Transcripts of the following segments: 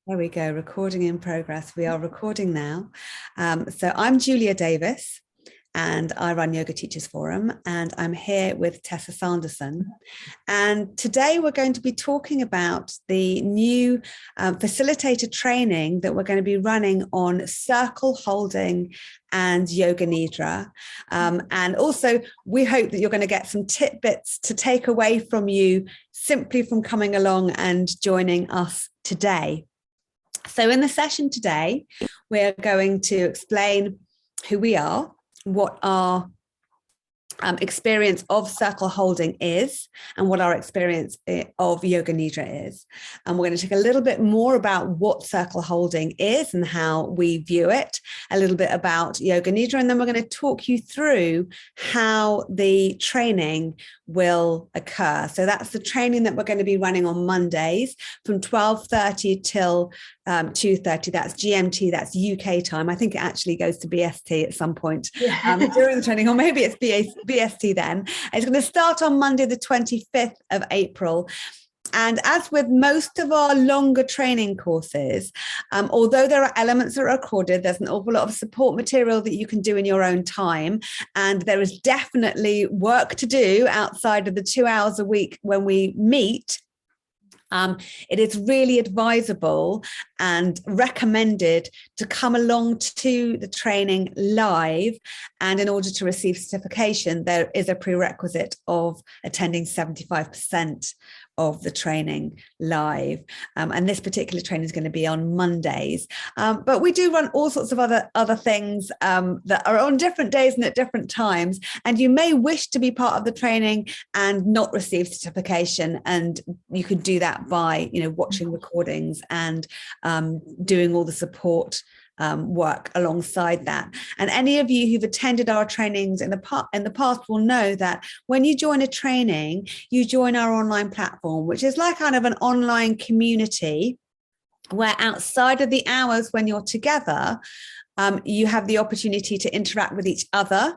There we go, recording in progress. We are recording now. So I'm Julia Davis and I run Yoga Teachers Forum, and I'm here with Tessa Sanderson. And today we're going to be talking about the new facilitator training that we're going to be running on circle holding and Yoga Nidra. And also we hope that you're going to get some tidbits to take away from you simply from coming along and joining us today. So in the session today, we're going to explain who we are, what our experience of circle holding is, and what our experience of Yoga Nidra is. And we're going to talk a little bit more about what circle holding is and how we view it, a little bit about Yoga Nidra, and then we're going to talk you through how the training will occur. So that's the training that we're going to be running on Mondays from 12:30 till 2:30. That's GMT, that's UK time. I think it actually goes to BST at some point during the training, or maybe it's BST then. It's going to start on Monday, the 25th of April. And as with most of our longer training courses, although there are elements that are recorded, there's an awful lot of support material that you can do in your own time. And there is definitely work to do outside of the 2 hours a week when we meet. It is really advisable and recommended to come along to the training live. And in order to receive certification, there is a prerequisite of attending 75% of the training live. And this particular training is going to be on Mondays. But we do run all sorts of other things that are on different days and at different times. And you may wish to be part of the training and not receive certification. And you can do that by, watching recordings and doing all the support work alongside that. And any of you who've attended our trainings in the past will know that when you join a training, you join our online platform, which is like kind of an online community where outside of the hours when you're together, you have the opportunity to interact with each other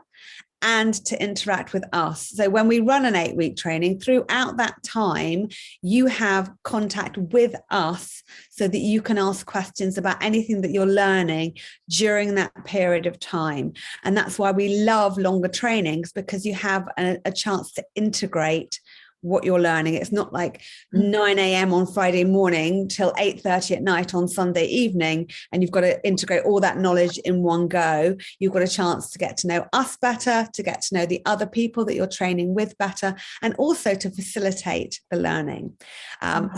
and to interact with us. So when we run an 8-week training, throughout that time, you have contact with us so that you can ask questions about anything that you're learning during that period of time. And that's why we love longer trainings, because you have a chance to integrate what you're learning. It's not like 9 a.m. on Friday morning till 8:30 at night on Sunday evening, and you've got to integrate all that knowledge in one go. You've got a chance to get to know us better, to get to know the other people that you're training with better, and also to facilitate the learning.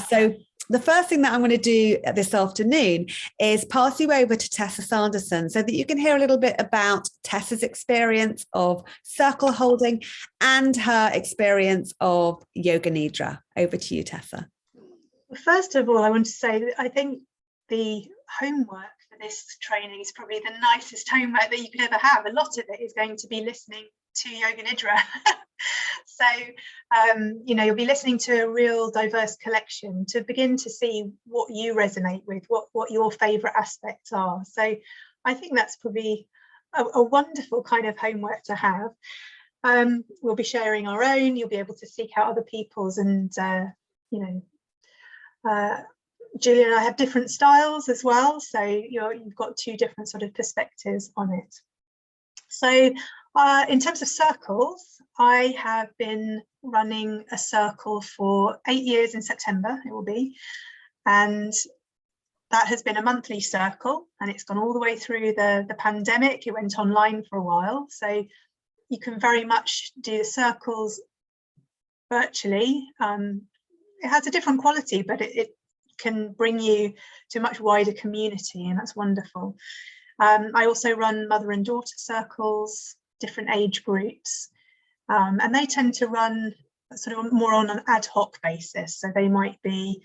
So the first thing that I'm going to do this afternoon is pass you over to Tessa Sanderson so that you can hear a little bit about Tessa's experience of circle holding and her experience of Yoga Nidra. Over to you, Tessa. First of all, I want to say that I think the homework for this training is probably the nicest homework that you could ever have. A lot of it is going to be listening to Yoga Nidra. So, you'll be listening to a real diverse collection to begin to see what you resonate with, what your favourite aspects are. So I think that's probably a wonderful kind of homework to have. We'll be sharing our own. You'll be able to seek out other people's, and, Julia and I have different styles as well. So you've got two different sort of perspectives on it. So in terms of circles, I have been running a circle for 8 years in September, it will be. And that has been a monthly circle, and it's gone all the way through the pandemic. It went online for a while. So you can very much do the circles virtually. It has a different quality, but it can bring you to a much wider community, and that's wonderful. I also run mother and daughter circles, different age groups, and they tend to run sort of more on an ad hoc basis. So they might be,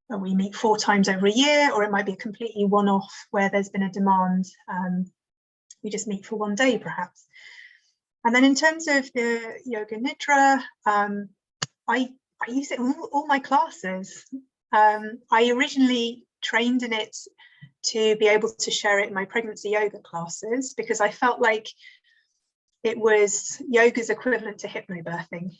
we meet 4 times over a year, or it might be a completely one-off where there's been a demand. We just meet for one day perhaps. And then in terms of the Yoga Nidra, I use it in all my classes. I originally trained in it to be able to share it in my pregnancy yoga classes, because I felt like it was yoga's equivalent to hypnobirthing.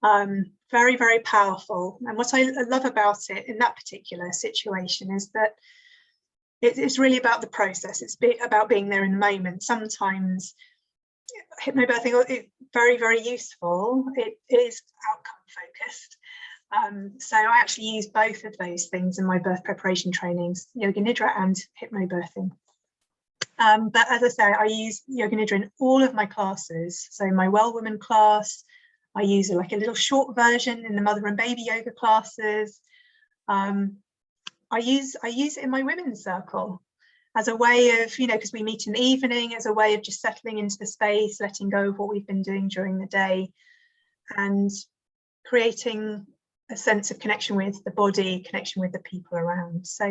Very, very powerful. And what I love about it in that particular situation is that it's really about the process. It's about being there in the moment. Sometimes hypnobirthing is very, very useful. It is outcome focused. So I actually use both of those things in my birth preparation trainings, Yoga Nidra and hypnobirthing. But as I say, I use Yoga Nidra in all of my classes. So my Well Woman class, I use like a little short version in the mother and baby yoga classes. I use it in my women's circle as a way of, because we meet in the evening, as a way of just settling into the space, letting go of what we've been doing during the day, and creating a sense of connection with the body, connection with the people around. So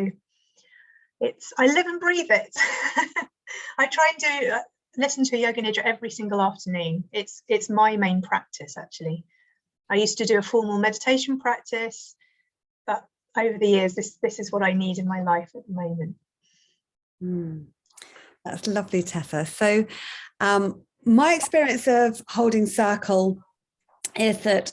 I live and breathe it. I try and do listen to a Yoga Nidra every single afternoon. It's my main practice, actually. I used to do a formal meditation practice, but over the years, this is what I need in my life at the moment. That's lovely, Tessa. So my experience of holding circle is that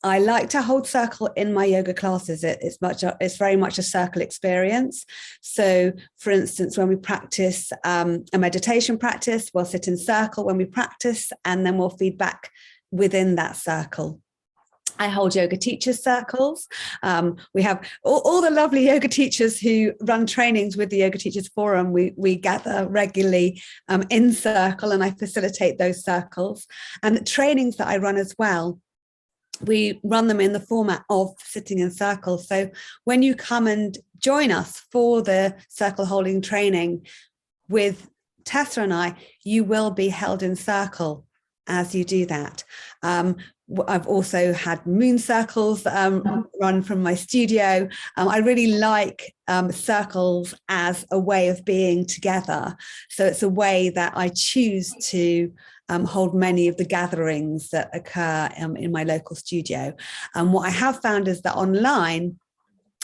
I like to hold circle in my yoga classes. It's very much a circle experience. So, for instance, when we practice a meditation practice, we'll sit in circle when we practice, and then we'll feed back within that circle. I hold yoga teachers circles. We have all the lovely yoga teachers who run trainings with the Yoga Teachers Forum. We gather regularly in circle, and I facilitate those circles. And the trainings that I run as well, we run them in the format of sitting in circles. So when you come and join us for the circle holding training with Tessa and I, you will be held in circle as you do that. I've also had moon circles run from my studio. I really like circles as a way of being together. So it's a way that I choose to hold many of the gatherings that occur in my local studio. And what I have found is that online,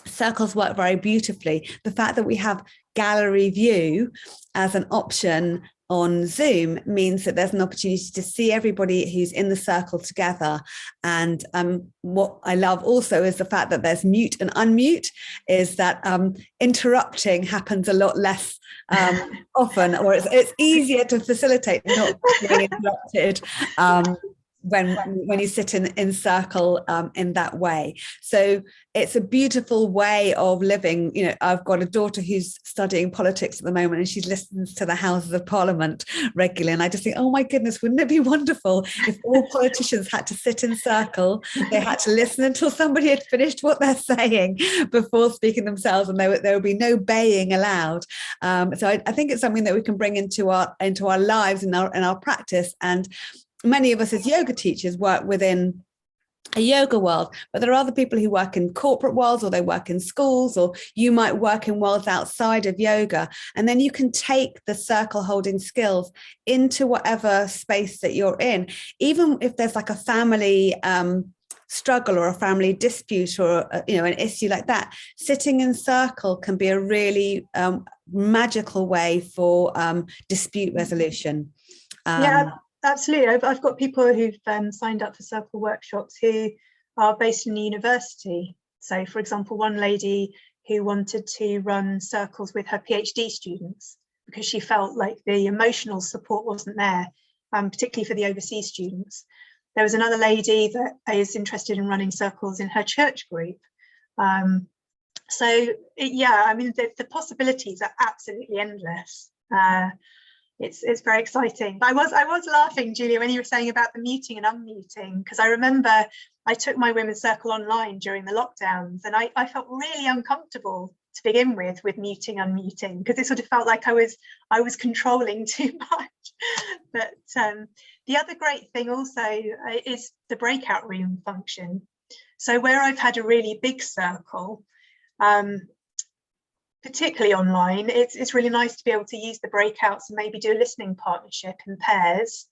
circles work very beautifully. The fact that we have gallery view as an option on Zoom means that there's an opportunity to see everybody who's in the circle together. And what I love also is the fact that there's mute and unmute, is that interrupting happens a lot less often, or it's easier to facilitate not being interrupted when you sit in circle in that way. So it's a beautiful way of living. I've got a daughter who's studying politics at the moment, and she listens to the Houses of Parliament regularly. And I just think, oh my goodness, wouldn't it be wonderful if all politicians had to sit in circle? They had to listen until somebody had finished what they're saying before speaking themselves, and there would be no baying allowed. So I think it's something that we can bring into our lives and our practice. And many of us as yoga teachers work within a yoga world, but there are other people who work in corporate worlds, or they work in schools, or you might work in worlds outside of yoga. And then you can take the circle holding skills into whatever space that you're in. Even if there's like a family struggle or a family dispute, or an issue like that, sitting in circle can be a really magical way for dispute resolution. Yeah, absolutely. I've got people who've signed up for circle workshops who are based in the university. So, for example, one lady who wanted to run circles with her PhD students because she felt like the emotional support wasn't there, particularly for the overseas students. There was another lady that is interested in running circles in her church group. The possibilities are absolutely endless. It's very exciting. But I was laughing, Julia, when you were saying about the muting and unmuting, because I remember I took my women's circle online during the lockdowns, and I felt really uncomfortable to begin with muting, unmuting, because it sort of felt like I was controlling too much. But the other great thing also is the breakout room function. So where I've had a really big circle, particularly online, it's really nice to be able to use the breakouts and maybe do a listening partnership in pairs.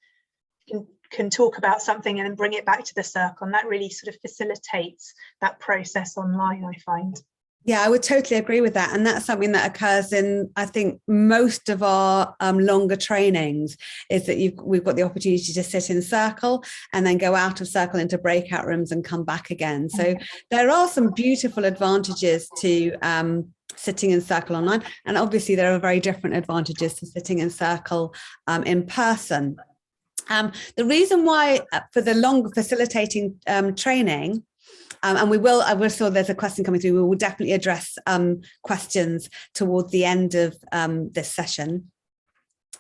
You can talk about something and then bring it back to the circle, and that really sort of facilitates that process online, I find. Yeah, I would totally agree with that. And that's something that occurs in, I think, most of our longer trainings, is that we've got the opportunity to sit in circle and then go out of circle into breakout rooms and come back again. So there are some beautiful advantages to sitting in circle online. And obviously there are very different advantages to sitting in circle in person. The reason why for the long facilitating training, and I will saw there's a question coming through. We will definitely address questions towards the end of this session.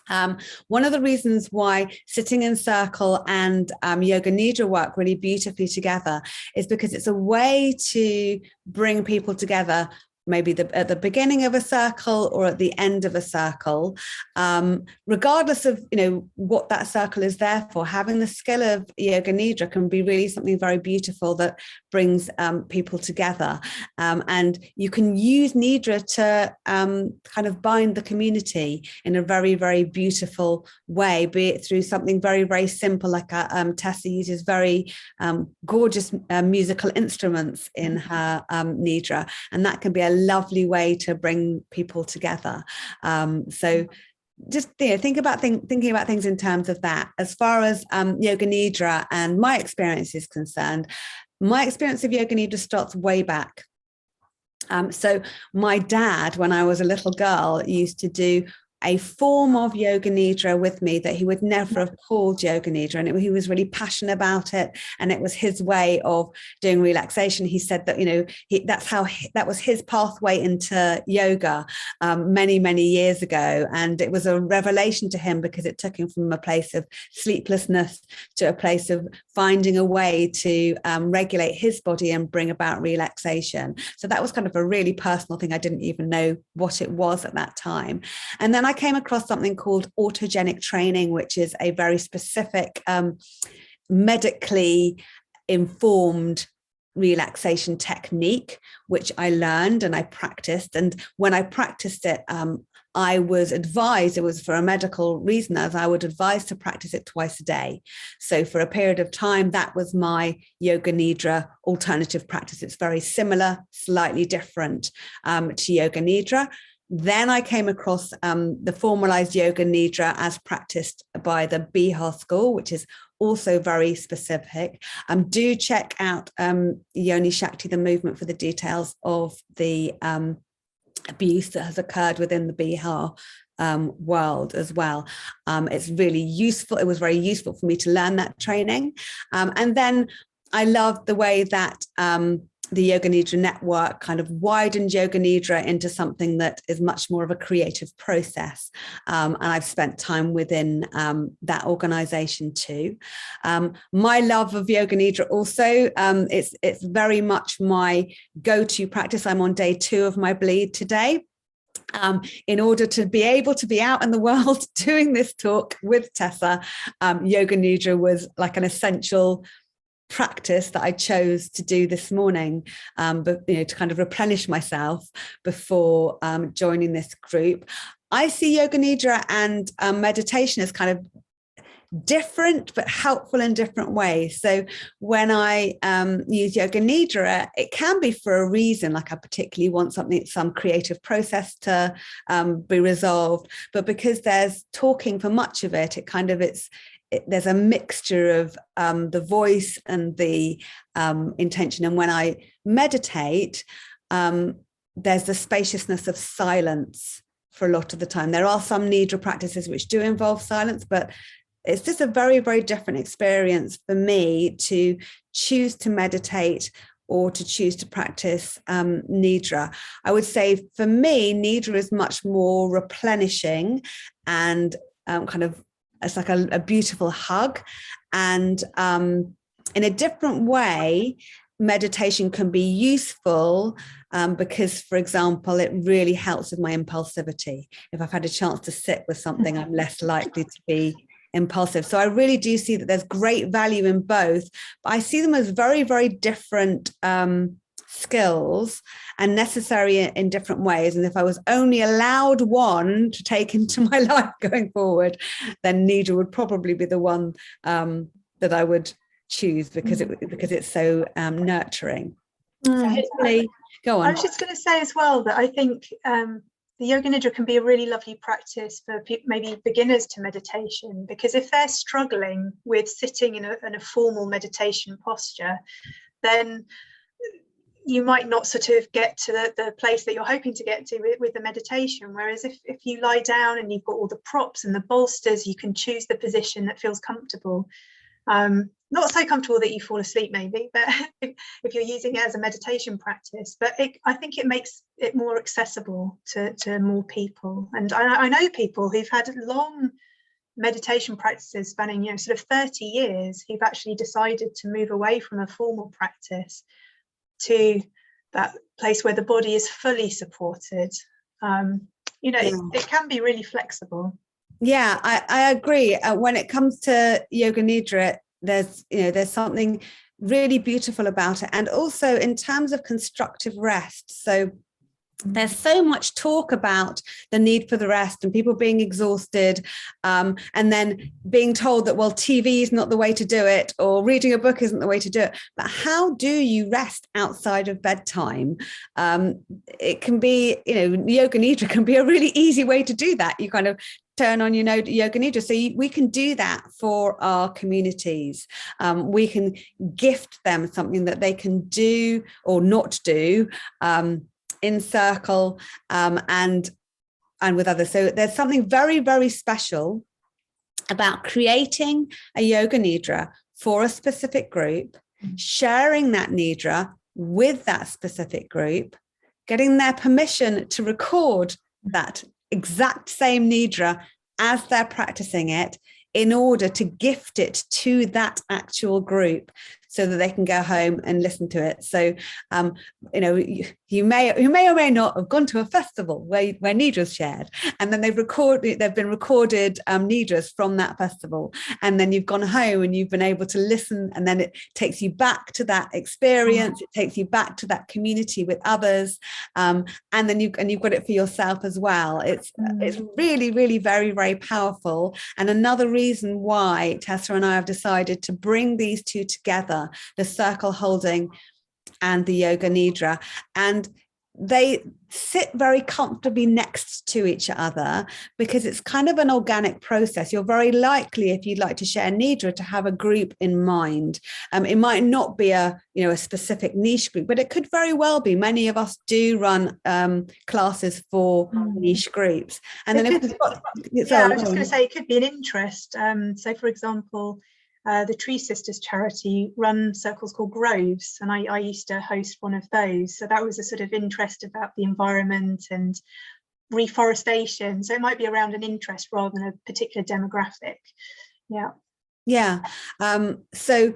One of the reasons why sitting in circle and Yoga Nidra work really beautifully together is because it's a way to bring people together, maybe at the beginning of a circle or at the end of a circle, regardless of what that circle is there for. Having the skill of Yoga Nidra can be really something very beautiful that brings people together, and you can use Nidra to kind of bind the community in a very, very beautiful way, be it through something very, very simple, like Tessa uses very gorgeous musical instruments in her Nidra, and that can be a lovely way to bring people together. So just thinking about things in terms of that. As far as Yoga Nidra and my experience is concerned, my experience of Yoga Nidra starts way back. So my dad, when I was a little girl, used to do a form of Yoga Nidra with me that he would never have called Yoga Nidra, and he was really passionate about it, and it was his way of doing relaxation. He said that that was his pathway into yoga many, many years ago, and it was a revelation to him because it took him from a place of sleeplessness to a place of finding a way to regulate his body and bring about relaxation. So that was kind of a really personal thing. I didn't even know what it was at that time. And then I came across something called autogenic training, which is a very specific medically informed relaxation technique, which I learned and I practiced. And when I practiced it, I was advised, it was for a medical reason, as I would advise to practice it twice a day. So for a period of time, that was my Yoga Nidra alternative practice. It's very similar, slightly different to Yoga Nidra. Then I came across the formalized Yoga Nidra as practiced by the Bihar school, which is also very specific. Do check out Yoni Shakti, the movement, for the details of the abuse that has occurred within the Bihar world as well. It's really useful. It was very useful for me to learn that training. And then I loved the way that the Yoga Nidra network kind of widened Yoga Nidra into something that is much more of a creative process. And I've spent time within that organization too. My love of Yoga Nidra also, it's very much my go-to practice. I'm on day 2 of my bleed today. In order to be able to be out in the world doing this talk with Tessa, Yoga Nidra was like an essential practice that I chose to do this morning, but to kind of replenish myself before joining this group. I see Yoga Nidra and meditation as kind of different but helpful in different ways. So when I use Yoga Nidra, it can be for a reason, like I particularly want some creative process to be resolved, but because there's talking for much of it, there's a mixture of the voice and the intention. And when I meditate, there's the spaciousness of silence for a lot of the time. There are some Nidra practices which do involve silence, but it's just a very, very different experience for me to choose to meditate or to choose to practice Nidra. I would say for me, Nidra is much more replenishing and kind of, it's like a beautiful hug. And in a different way, meditation can be useful because, for example, it really helps with my impulsivity. If I've had a chance to sit with something, I'm less likely to be impulsive. So I really do see that there's great value in both, but I see them as very, very different skills and necessary in different ways. And if I was only allowed one to take into my life going forward, then Nidra would probably be the one that I would choose because it's so nurturing. So hopefully Go on. I was just going to say as well that I think the Yoga Nidra can be a really lovely practice for maybe beginners to meditation, because if they're struggling with sitting in a formal meditation posture, then you might not sort of get to the place that you're hoping to get to with the meditation. Whereas if you lie down and you've got all the props and the bolsters, you can choose the position that feels comfortable. Not so comfortable that you fall asleep maybe, but if you're using it as a meditation practice, but I think it makes it more accessible to more people. And I know people who've had long meditation practices spanning, sort of 30 years, who've actually decided to move away from a formal practice to that place where the body is fully supported. It can be really flexible. Yeah, I agree. When it comes to Yoga Nidra, there's something really beautiful about it. And also in terms of constructive rest. So there's so much talk about the need for the rest and people being exhausted, and then being told that, well, TV is not the way to do it, or reading a book isn't the way to do it. But how do you rest outside of bedtime? It can be, Yoga Nidra can be a really easy way to do that. You kind of turn on, Yoga Nidra. So we can do that for our communities. We can gift them something that they can do or not do, in circle, and with others. So there's something very, very special about creating a Yoga Nidra for a specific group, sharing that Nidra with that specific group, getting their permission to record that exact same Nidra as they're practicing it, in order to gift it to that actual group so that they can go home and listen to it. So, you may or may not have gone to a festival where Nidra's shared, and then they've been recorded Nidras from that festival. And then you've gone home and you've been able to listen, and then it takes you back to that experience. It takes you back to that community with others. And then you've got it for yourself as well. It's really, really very, very powerful. And another reason why Tessa and I have decided to bring these two together, the circle holding and the Yoga Nidra, and they sit very comfortably next to each other because it's kind of an organic process. You're very likely, if you'd like to share Nidra, to have a group in mind. It might not be a specific niche group, but it could very well be. Many of us do run classes for niche groups. And then I was just going to say, it could be an interest. So for example, the Tree Sisters charity run circles called Groves, and I used to host one of those. So that was a sort of interest about the environment and reforestation. So it might be around an interest rather than a particular demographic. Yeah. So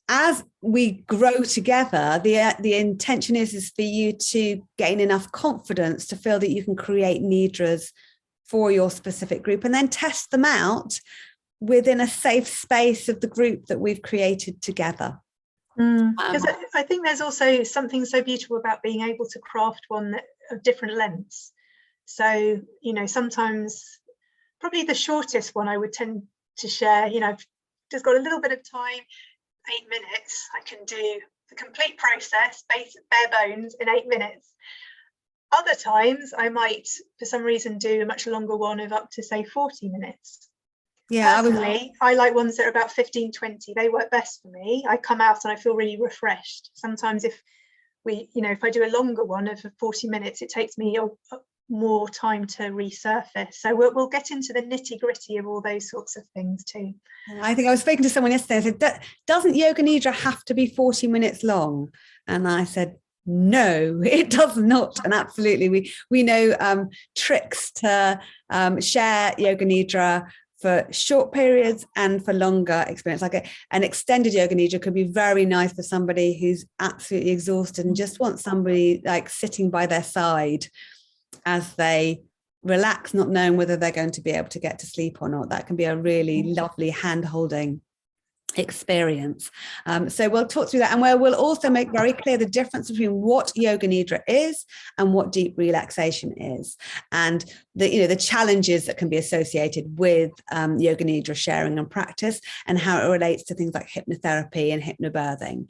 as we grow together, the intention is for you to gain enough confidence to feel that you can create Nidras for your specific group, and then test them out within a safe space of the group that we've created together. Because I think there's also something so beautiful about being able to craft one of different lengths. So, sometimes probably the shortest one I would tend to share, I've just got a little bit of time, 8 minutes. I can do the complete process, bare bones, in 8 minutes. Other times I might, for some reason, do a much longer one of up to, say, 40 minutes. Yeah, personally, I like ones that are about 15, 20. They work best for me. I come out and I feel really refreshed. Sometimes if I do a longer one of 40 minutes, it takes me more time to resurface. So we'll get into the nitty gritty of all those sorts of things too. I think I was speaking to someone yesterday. I said, doesn't Yoga Nidra have to be 40 minutes long? And I said, no, it does not. And absolutely, we know tricks to share Yoga Nidra for short periods and for longer experience. Like an extended Yoga Nidra could be very nice for somebody who's absolutely exhausted and just wants somebody like sitting by their side as they relax, not knowing whether they're going to be able to get to sleep or not. That can be a really lovely hand holding experience. So we'll talk through that, and where we'll also make very clear the difference between what Yoga Nidra is and what deep relaxation is, and the challenges that can be associated with Yoga Nidra sharing and practice, and how it relates to things like hypnotherapy and hypnobirthing.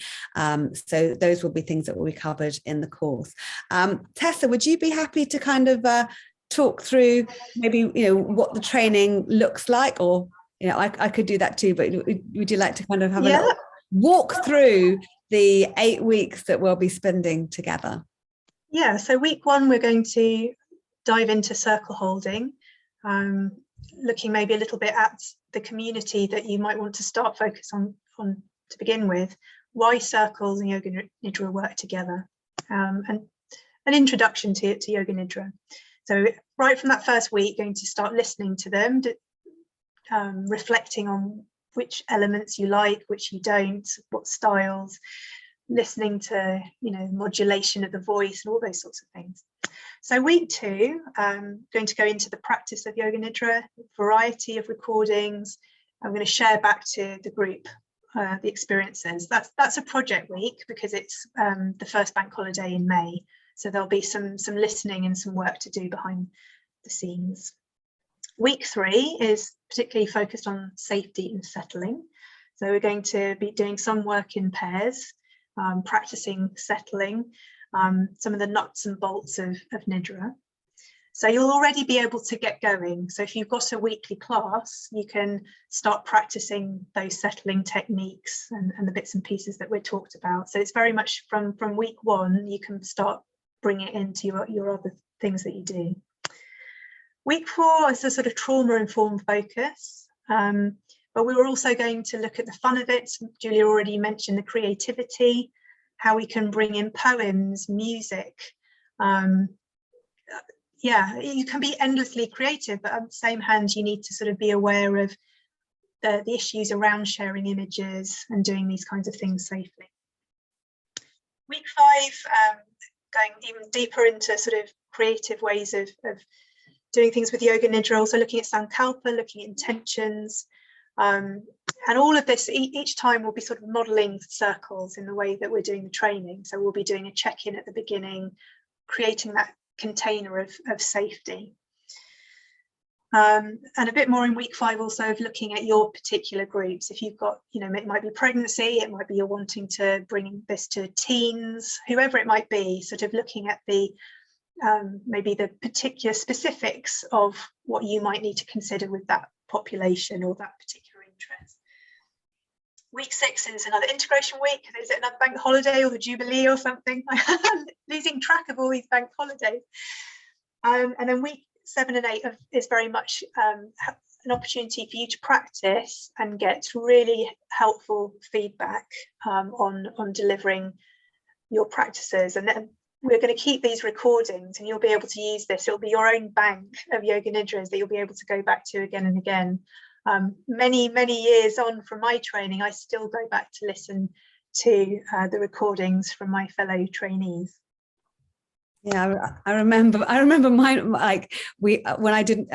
So those will be things that will be covered in the course. Tessa, would you be happy to kind of talk through maybe what the training looks like? Or I could do that too, but would you like to kind of have a little walk through the 8 weeks that we'll be spending together? Yeah, so week 1, we're going to dive into circle holding, looking maybe a little bit at the community that you might want to start focus on to begin with, why circles and Yoga Nidra work together, and an introduction to Yoga Nidra. So right from that first week, going to start listening to them, reflecting on which elements you like, which you don't, what styles, listening to modulation of the voice and all those sorts of things. So week 2, going to go into the practice of Yoga Nidra, variety of recordings. I'm going to share back to the group the experiences. That's a project week because it's the first bank holiday in May, so there'll be some listening and some work to do behind the scenes. Week 3 is particularly focused on safety and settling. So we're going to be doing some work in pairs, practicing settling, some of the nuts and bolts of Nidra. So you'll already be able to get going. So if you've got a weekly class, you can start practicing those settling techniques and the bits and pieces that we're talked about. So it's very much from week 1, you can start bringing it into your other things that you do. Week 4 is a sort of trauma-informed focus, but we were also going to look at the fun of it. Julia already mentioned the creativity, how we can bring in poems, music. You can be endlessly creative, but on the same hand, you need to sort of be aware of the issues around sharing images and doing these kinds of things safely. Week 5, going even deeper into sort of creative ways of doing things with Yoga Nidra, also looking at Sankalpa, looking at intentions, and all of this, each time we'll be sort of modelling circles in the way that we're doing the training. So we'll be doing a check-in at the beginning, creating that container of safety. And a bit more in week 5 also of looking at your particular groups. If you've got, it might be pregnancy, it might be you're wanting to bring this to teens, whoever it might be, sort of looking at the maybe the particular specifics of what you might need to consider with that population or that particular interest. Week 6 is another integration week. Is it another bank holiday or the Jubilee or something? I'm losing track of all these bank holidays. And then week 7 and 8 is very much an opportunity for you to practice and get really helpful feedback on delivering your practices. And then we're going to keep these recordings and you'll be able to use this. It'll be your own bank of Yoga Nidras that you'll be able to go back to again and again. Many years on from my training, I still go back to listen to the recordings from my fellow trainees. Yeah, I remember mine, like when I did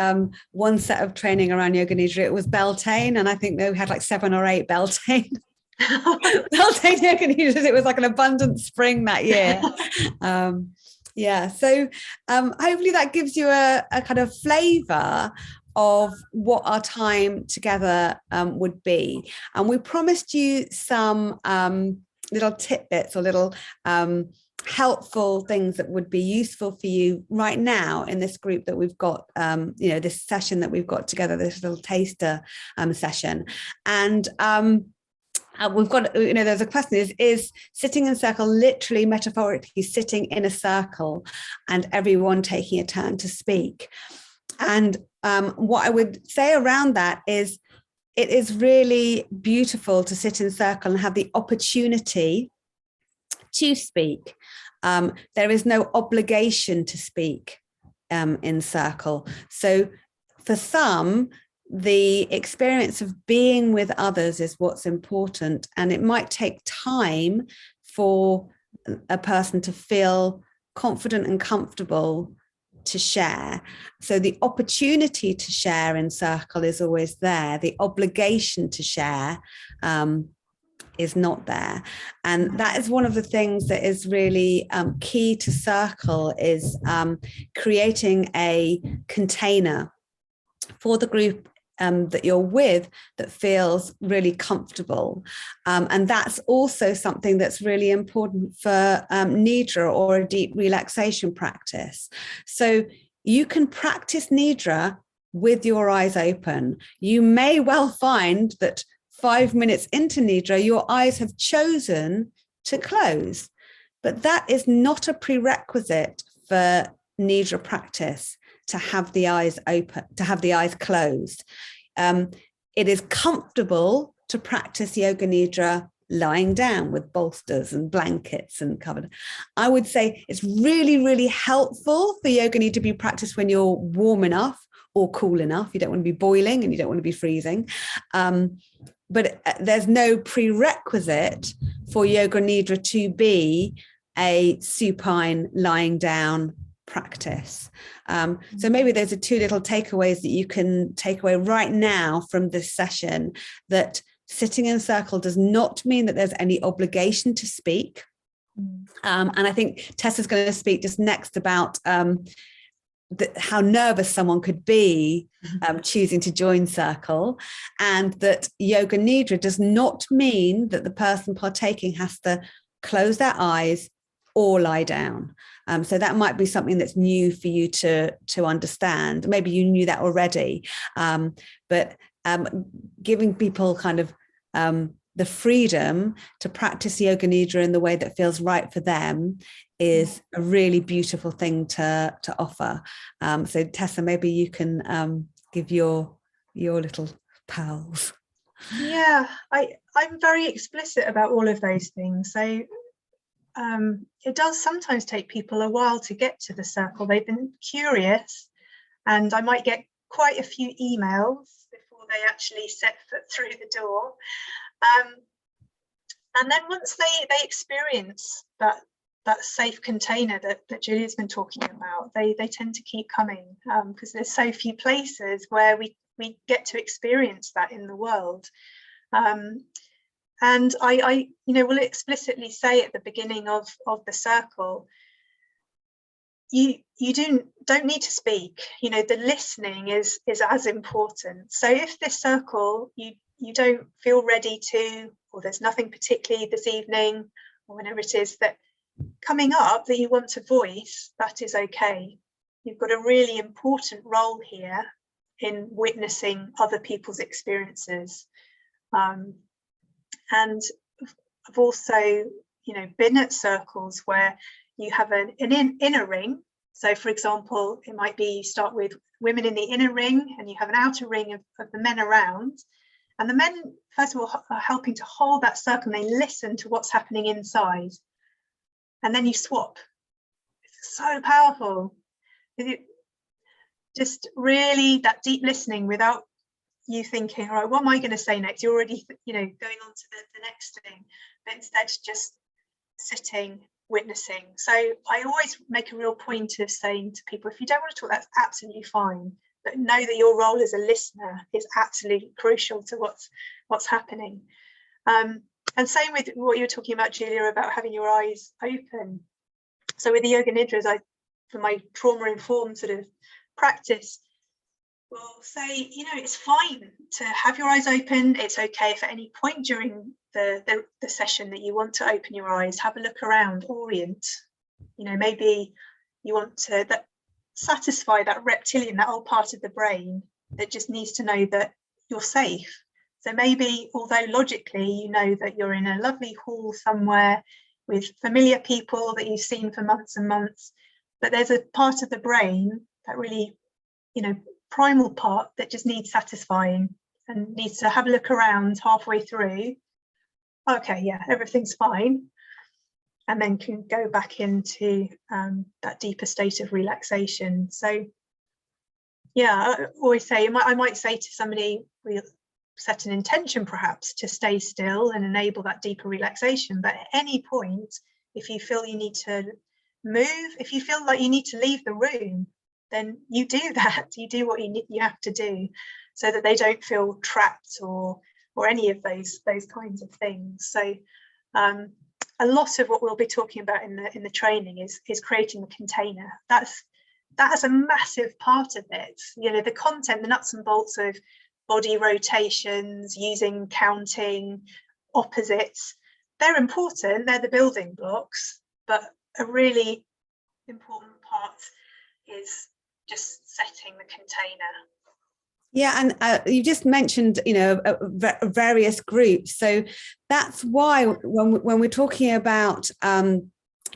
one set of training around Yoga Nidra, it was Beltane, and I think they had like 7 or 8 Beltane. Beltane Yoga Nidras. It was like an abundant spring that year. So hopefully that gives you a kind of flavour of what our time together would be. And we promised you some little tidbits or little helpful things that would be useful for you right now in this group that we've got, this session that we've got together, this little taster session. And we've got, there's a question, is sitting in a circle literally metaphorically sitting in a circle and everyone taking a turn to speak? And what I would say around that is it is really beautiful to sit in a circle and have the opportunity to speak. There is no obligation to speak in circle. So for some, the experience of being with others is what's important, and it might take time for a person to feel confident and comfortable to share. So the opportunity to share in circle is always there. The obligation to share is not there. And that is one of the things that is really key to circle, is creating a container for the group that you're with that feels really comfortable. And that's also something that's really important for Nidra, or a deep relaxation practice. So you can practice Nidra with your eyes open. You may well find that 5 minutes into Nidra, your eyes have chosen to close, but that is not a prerequisite for Nidra practice, to have the eyes open, to have the eyes closed. It is comfortable to practice Yoga Nidra lying down with bolsters and blankets and covered. I would say it's really, really helpful for Yoga Nidra to be practiced when you're warm enough or cool enough. You don't want to be boiling and you don't want to be freezing. But there's no prerequisite for Yoga Nidra to be a supine lying down practice. So maybe those are two little takeaways that you can take away right now from this session, that sitting in a circle does not mean that there's any obligation to speak. And I think Tessa's going to speak just next about how nervous someone could be choosing to join circle, and that Yoga Nidra does not mean that the person partaking has to close their eyes or lie down. So that might be something that's new for you to understand. Maybe you knew that already, but giving people kind of the freedom to practice Yoga Nidra in the way that feels right for them is a really beautiful thing to offer. So Tessa, maybe you can give your little pearls. Yeah, I'm very explicit about all of those things. So it does sometimes take people a while to get to the circle. They've been curious, and I might get quite a few emails before they actually set foot through the door. And then once they experience that safe container that Julia's been talking about, they tend to keep coming, because there's so few places where we get to experience that in the world. And I will explicitly say at the beginning of the circle, you don't need to speak. The listening is as important. So if this circle you don't feel ready to, or there's nothing particularly this evening or whenever it is that coming up that you want to voice, that is okay. You've got a really important role here in witnessing other people's experiences. And I've also, been at circles where you have an inner ring. So for example, it might be you start with women in the inner ring and you have an outer ring of the men around. And the men, first of all, are helping to hold that circle, and they listen to what's happening inside. And then you swap. It's so powerful. Just really that deep listening without you thinking, all right, what am I going to say next? You're already, going on to the next thing, but instead just sitting, witnessing. So I always make a real point of saying to people, if you don't want to talk, that's absolutely fine. But know that your role as a listener is absolutely crucial to what's happening. And same with what you were talking about, Julia, about having your eyes open. So with the Yoga Nidras, for my trauma-informed sort of practice, will say, it's fine to have your eyes open. It's okay if at any point during the session that you want to open your eyes, have a look around, orient. Maybe you want to satisfy that reptilian, that old part of the brain that just needs to know that you're safe. So maybe, although logically you know that you're in a lovely hall somewhere with familiar people that you've seen for months and months, but there's a part of the brain, that really, primal part, that just needs satisfying and needs to have a look around halfway through. Okay, yeah, everything's fine. And then can go back into that deeper state of relaxation. So, yeah, I always say, I might say to somebody, we set an intention perhaps to stay still and enable that deeper relaxation. But at any point, if you feel you need to move, if you feel like you need to leave the room, then you do that. You do what you have to do, so that they don't feel trapped or any of those kinds of things. So a lot of what we'll be talking about in the training is creating the container. That's a massive part of it. You know, the content, the nuts and bolts of body rotations, using counting, opposites, they're important. They're the building blocks, but a really important part is just setting the container. Yeah, and you just mentioned, you know, various groups. So that's why when we're talking about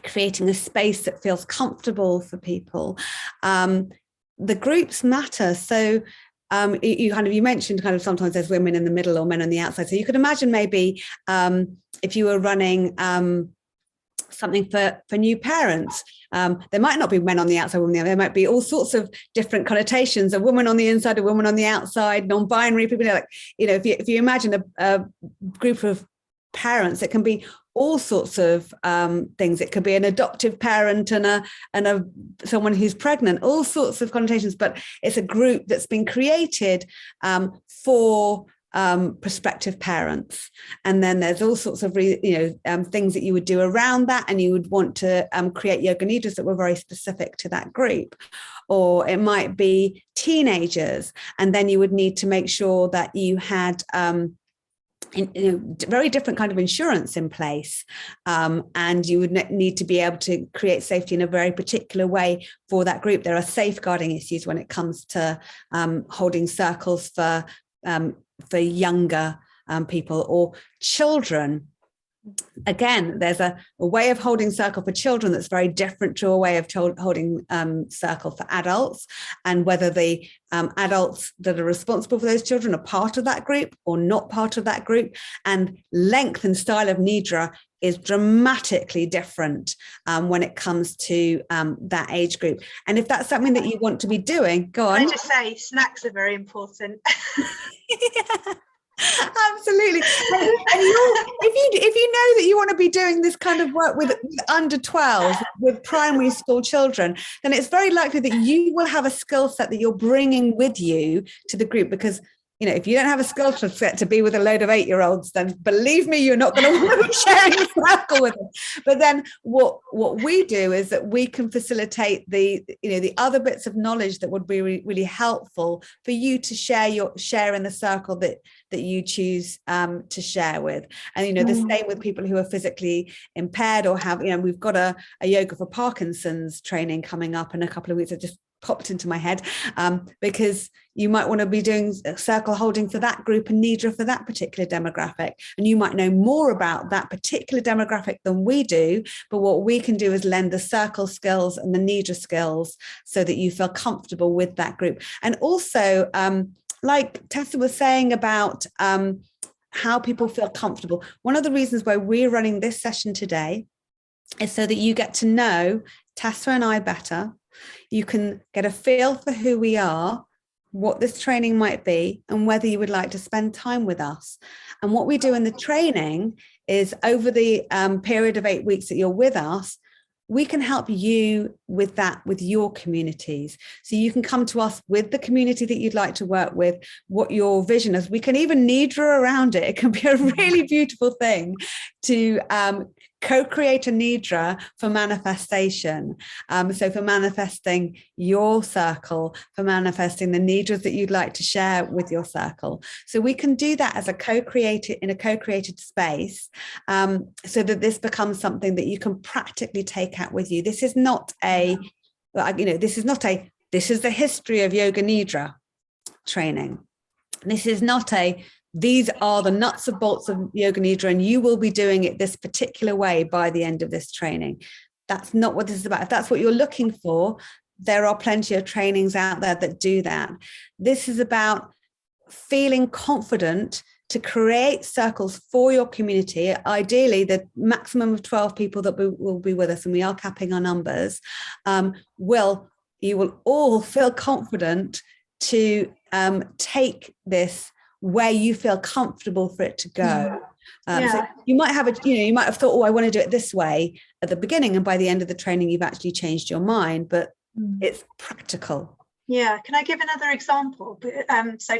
creating a space that feels comfortable for people, the groups matter. So you mentioned kind of sometimes there's women in the middle or men on the outside. So you could imagine maybe if you were running something for new parents, there might not be men on the outside, women on the outside. There might be all sorts of different connotations, a woman on the inside, a woman on the outside, non-binary people. Like, you know, if you imagine a group of parents, it can be all sorts of things. It could be an adoptive parent and a someone who's pregnant, all sorts of connotations. But it's a group that's been created for prospective parents, and then there's all sorts of things that you would do around that, and you would want to create yoga nidras that were very specific to that group. Or it might be teenagers, and then you would need to make sure that you had very different kind of insurance in place, and you would need to be able to create safety in a very particular way for that group. There are safeguarding issues when it comes to holding circles for younger people or children. Again, there's a way of holding circle for children that's very different to a way of holding circle for adults, and whether the adults that are responsible for those children are part of that group or not part of that group. And length and style of nidra is dramatically different when it comes to that age group. And if that's something that you want to be doing, go on. Can I just say, snacks are very important. Yeah. Absolutely. And if you know that you want to be doing this kind of work with under 12, with primary school children, then it's very likely that you will have a skill set that you're bringing with you to the group. Because, you know, if you don't have a skill set to be with a load of 8-year-olds, then believe me, you're not going to want to be sharing a circle with them. But then what we do is that we can facilitate the other bits of knowledge that would be really helpful for you to share in the circle that you choose to share with. And, the same with people who are physically impaired or have, we've got a yoga for Parkinson's training coming up in a couple of weeks. It just popped into my head, because you might want to be doing circle holding for that group and nidra for that particular demographic. And you might know more about that particular demographic than we do, but what we can do is lend the circle skills and the nidra skills so that you feel comfortable with that group. And also, like Tessa was saying about how people feel comfortable, one of the reasons why we're running this session today is so that you get to know Tessa and I better. You can get a feel for who we are, what this training might be, and whether you would like to spend time with us. And what we do in the training is, over the period of 8 weeks that you're with us, we can help you with that, with your communities. So you can come to us with the community that you'd like to work with, what your vision is. We can even nidra around it. It can be a really beautiful thing to co-create a nidra for manifestation. So for manifesting your circle, for manifesting the nidras that you'd like to share with your circle. So we can do that as a co-created space, so that this becomes something that you can practically take out with you. This is not this is the history of Yoga Nidra training. This is not these are the nuts and bolts of Yoga Nidra, and you will be doing it this particular way by the end of this training. That's not what this is about. If that's what you're looking for, there are plenty of trainings out there that do that. This is about feeling confident to create circles for your community. Ideally, the maximum of 12 people that will be with us, and we are capping our numbers, you will all feel confident to take this where you feel comfortable for it to go. So you might have thought, I want to do it this way at the beginning, and by the end of the training, you've actually changed your mind. But It's practical. Yeah. Can I give another example? So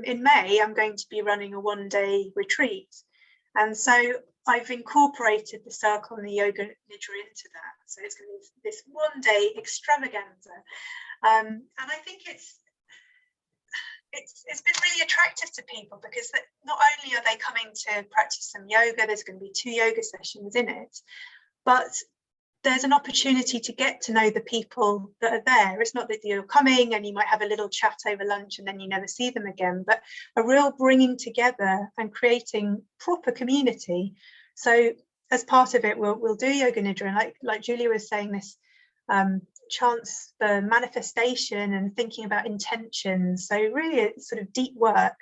in May, I'm going to be running a one-day retreat. And so I've incorporated the circle and the Yoga Nidra into that. So it's going to be this one-day extravaganza. And I think it's been really attractive to people, because not only are they coming to practice some yoga, there's going to be 2 yoga sessions in it, but there's an opportunity to get to know the people that are there. It's not that you're coming and you might have a little chat over lunch and then you never see them again, but a real bringing together and creating proper community. So as part of it, we'll do Yoga Nidra, and like Julia was saying, this chance for manifestation and thinking about intentions. So really it's sort of deep work,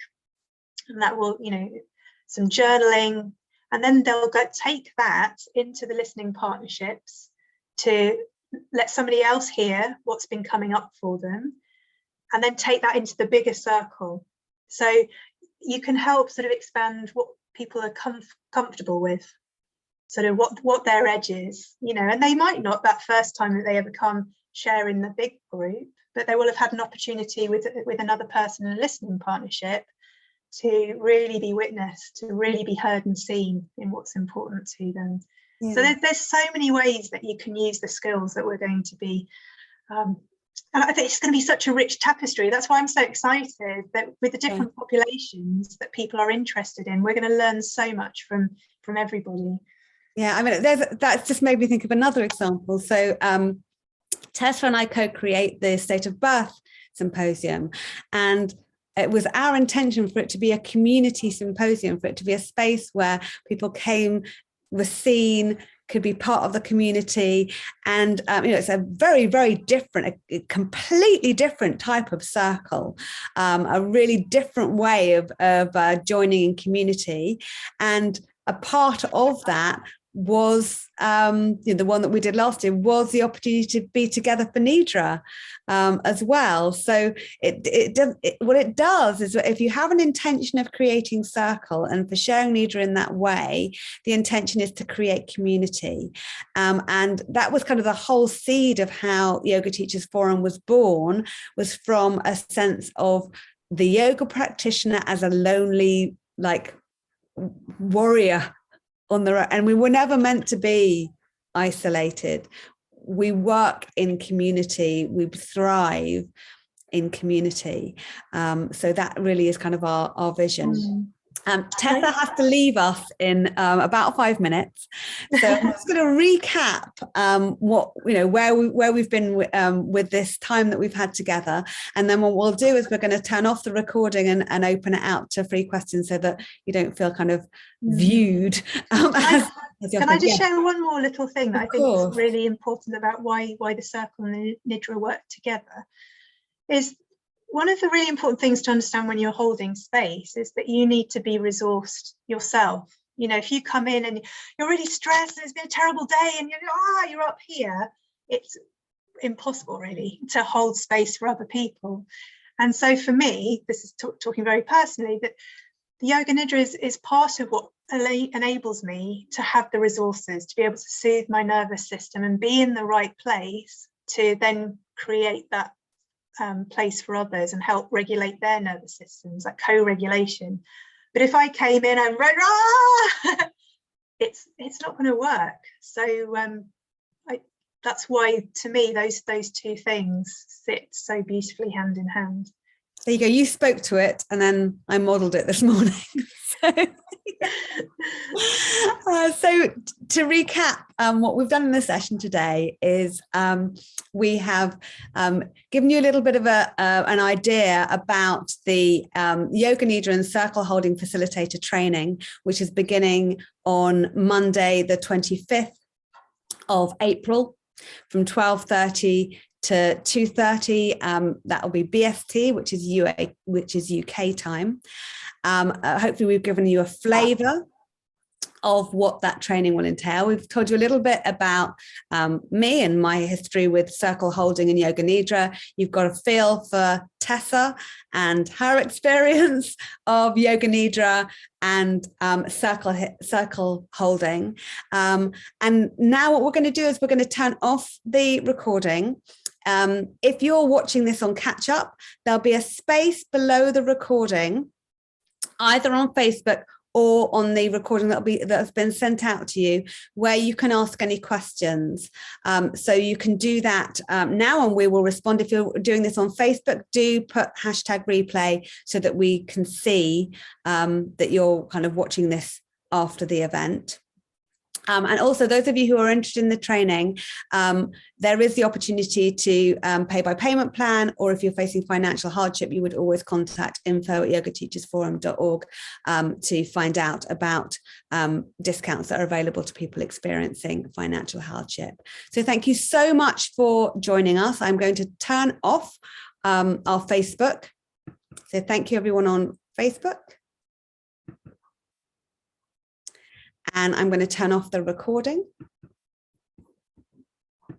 and that will, some journaling, and then they'll take that into the listening partnerships to let somebody else hear what's been coming up for them, and then take that into the bigger circle. So you can help sort of expand what people are comfortable with, sort of what their edge is, and they might not that first time that they ever come share in the big group, but they will have had an opportunity with another person in a listening partnership to really be witnessed, to really be heard and seen in what's important to them. Yeah. So there's so many ways that you can use the skills that we're going to be, and I think it's going to be such a rich tapestry. That's why I'm so excited that with the different populations that people are interested in, we're going to learn so much from everybody. Yeah, I mean, that's just made me think of another example. So Tessa and I co-create the State of Birth Symposium, and it was our intention for it to be a community symposium, for it to be a space where people came, were seen, could be part of the community. And it's a very, very different, a completely different type of circle, a really different way of joining in community. And a part of that was the one that we did last year was the opportunity to be together for Nidra as well. So what it does is, if you have an intention of creating circle and for sharing Nidra in that way, the intention is to create community, and that was kind of the whole seed of how Yoga Teachers Forum was born, was from a sense of the yoga practitioner as a lonely warrior on their own, and we were never meant to be isolated. We work in community, we thrive in community. So that really is kind of our vision. Tessa has to leave us in about 5 minutes, so I'm just going to recap where we've been with this time that we've had together, and then what we'll do is we're going to turn off the recording and open it out to free questions, so that you don't feel kind of viewed. Can I just share one more little thing that I think is really important about why the circle and the Nidra work together? Is one of the really important things to understand when you're holding space is that you need to be resourced yourself. If you come in and you're really stressed and it's been a terrible day and you're up here, it's impossible really to hold space for other people. And so for me, this is talking very personally, that the Yoga Nidra is part of what enables me to have the resources to be able to soothe my nervous system and be in the right place to then create that place for others and help regulate their nervous systems, like co-regulation. But if I came in and it's not going to work. So that's why, to me, those two things sit so beautifully hand in hand. There you go. You spoke to it, and then I modelled it this morning. So to recap, what we've done in this session today is we have given you a little bit of an idea about the Yoga Nidra and Circle Holding Facilitator training, which is beginning on Monday, the 25th of April from 12:30 to 2:30. That will be BST, which is UK time. Hopefully we've given you a flavour of what that training will entail. We've told you a little bit about me and my history with circle holding and Yoga Nidra. You've got a feel for Tessa and her experience of Yoga Nidra and circle holding. And now what we're going to do is we're going to turn off the recording, If you're watching this on catch up, there'll be a space below the recording, either on Facebook or on the recording that's been sent out to you, where you can ask any questions. So you can do that now, and we will respond. If you're doing this on Facebook, do put #replay so that we can see that you're kind of watching this after the event. And also, those of you who are interested in the training, there is the opportunity to pay by payment plan, or if you're facing financial hardship, you would always contact info@yogateachersforum.org to find out about discounts that are available to people experiencing financial hardship. So thank you so much for joining us. I'm going to turn off our Facebook. So thank you everyone on Facebook. And I'm going to turn off the recording.